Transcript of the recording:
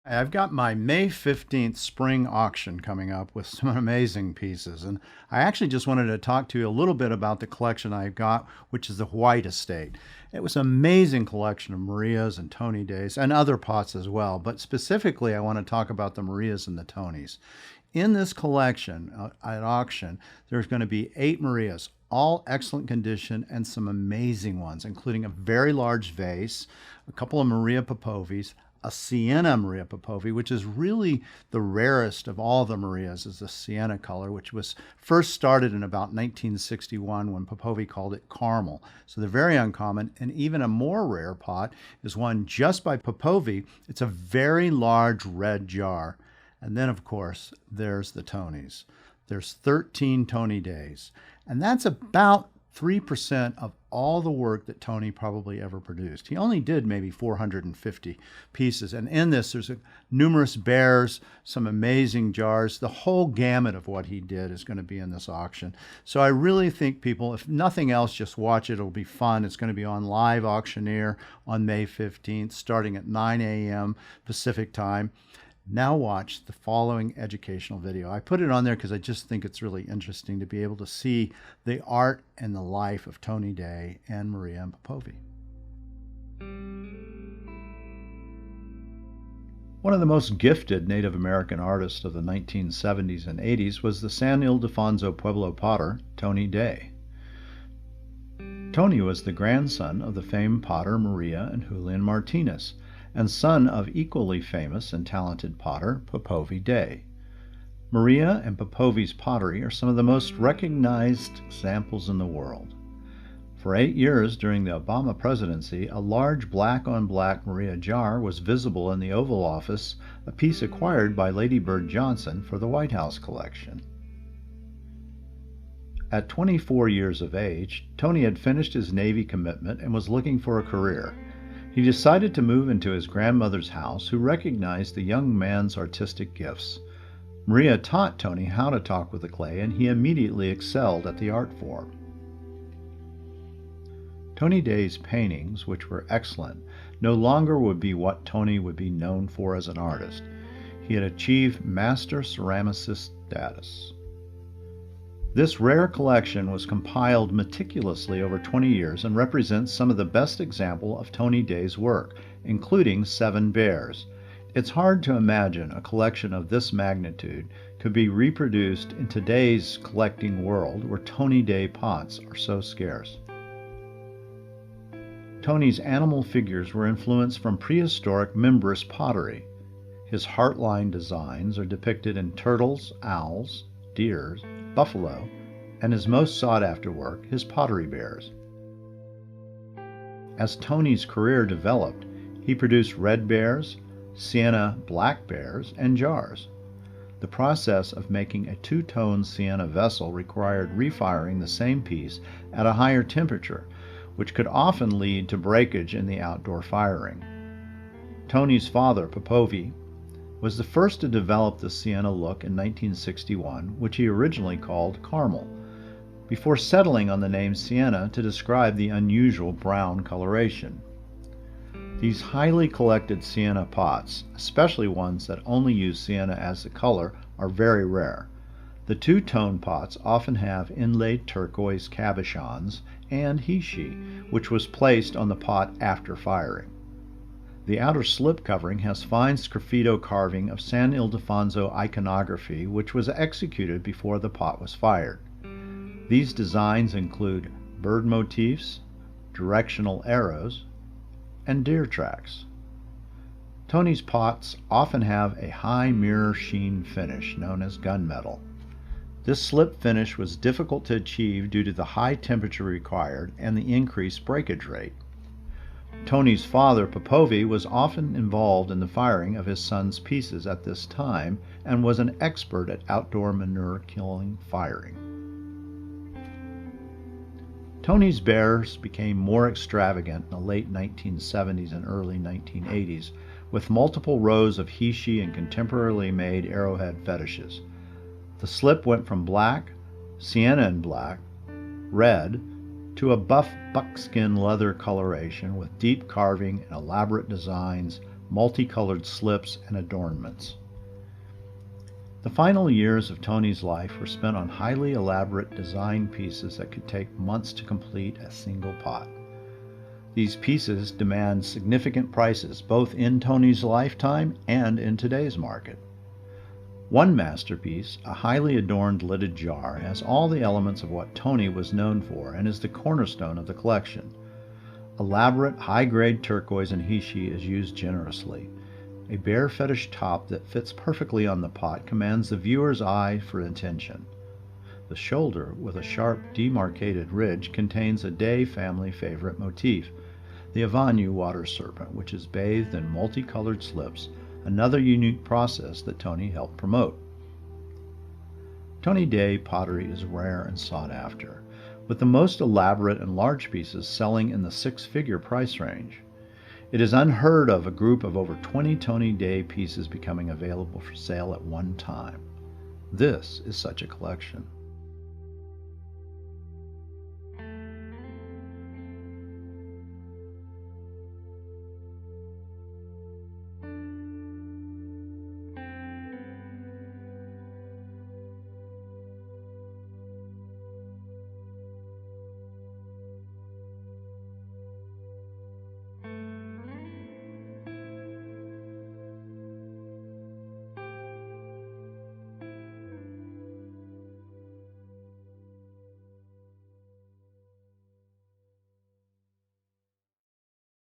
I've got my May 15th spring auction coming up with some amazing pieces. And I actually just wanted to talk to you a little bit about the collection I've got, which is the White Estate. It was an amazing collection of Marias and Tony Days and other pots as well. But specifically, I want to talk about the Marias and the Tonys. In this collection at auction, there's going to be 8 Marias, all excellent condition and some amazing ones, including a very large vase, a couple of Maria Popovis, a Sienna Maria Popovi, which is really the rarest of all the Marias, is the Sienna color, which was first started in about 1961 when Popovi called it caramel. So they're very uncommon. And even a more rare pot is one just by Popovi. It's a very large red jar. And then, of course, there's the Tonys. There's 13 Tony Days. And that's about 3% of all the work that Tony probably ever produced. He only did maybe 450 pieces. And in this, there's numerous bears, some amazing jars. The whole gamut of what he did is going to be in this auction. So I really think people, if nothing else, just watch it. It'll be fun. It's going to be on Live Auctioneer on May 15th, starting at 9 a.m. Pacific time. Now watch the following educational video. I put it on there because I just think it's really interesting to be able to see the art and the life of Tony Day and Maria and Popovi. One of the most gifted Native American artists of the 1970s and 80s was the San Ilfedonso Pueblo potter, Tony Day. Tony was the grandson of the famed potter Maria and Julian Martinez, and son of equally famous and talented potter Popovi Day. Maria and Popovi's pottery are some of the most recognized examples in the world. For 8 years during the Obama presidency, a large black-on-black Maria jar was visible in the Oval Office, a piece acquired by Lady Bird Johnson for the White House collection. At 24 years of age, Tony had finished his Navy commitment and was looking for a career. He decided to move into his grandmother's house, who recognized the young man's artistic gifts. Maria taught Tony how to talk with the clay, and he immediately excelled at the art form. Tony Day's paintings, which were excellent, no longer would be what Tony would be known for as an artist. He had achieved master ceramicist status. This rare collection was compiled meticulously over 20 years and represents some of the best example of Tony Day's work, including 7 bears. It's hard to imagine a collection of this magnitude could be reproduced in today's collecting world where Tony Day pots are so scarce. Tony's animal figures were influenced from prehistoric membranous pottery. His heartline designs are depicted in turtles, owls, deers, buffalo, and his most sought-after work, his pottery bears. As Tony's career developed, he produced red bears, sienna black bears, and jars. The process of making a two-tone sienna vessel required refiring the same piece at a higher temperature, which could often lead to breakage in the outdoor firing. Tony's father, Popovi, was the first to develop the sienna look in 1961, which he originally called caramel, before settling on the name sienna to describe the unusual brown coloration. These highly collected sienna pots, especially ones that only use sienna as the color, are very rare. The two-tone pots often have inlaid turquoise cabochons and heishi, which was placed on the pot after firing. The outer slip covering has fine sgraffito carving of San Ildefonso iconography, which was executed before the pot was fired. These designs include bird motifs, directional arrows, and deer tracks. Tony's pots often have a high mirror sheen finish known as gunmetal. This slip finish was difficult to achieve due to the high temperature required and the increased breakage rate. Tony's father, Popovi, was often involved in the firing of his son's pieces at this time and was an expert at outdoor manure-killing firing. Tony's bears became more extravagant in the late 1970s and early 1980s, with multiple rows of heishi and contemporarily made arrowhead fetishes. The slip went from black, sienna and black, red, to a buff buckskin leather coloration with deep carving and elaborate designs, multicolored slips, and adornments. The final years of Tony's life were spent on highly elaborate design pieces that could take months to complete a single pot. These pieces demand significant prices both in Tony's lifetime and in today's market. One masterpiece, a highly adorned lidded jar, has all the elements of what Tony was known for and is the cornerstone of the collection. Elaborate, high-grade turquoise and heishi is used generously. A bear fetish top that fits perfectly on the pot commands the viewer's eye for attention. The shoulder, with a sharp, demarcated ridge, contains a Day family favorite motif, the Avanyu water serpent, which is bathed in multicolored slips, another unique process that Tony helped promote. Tony Day pottery is rare and sought after, with the most elaborate and large pieces selling in the six-figure price range. It is unheard of a group of over 20 Tony Day pieces becoming available for sale at one time. This is such a collection.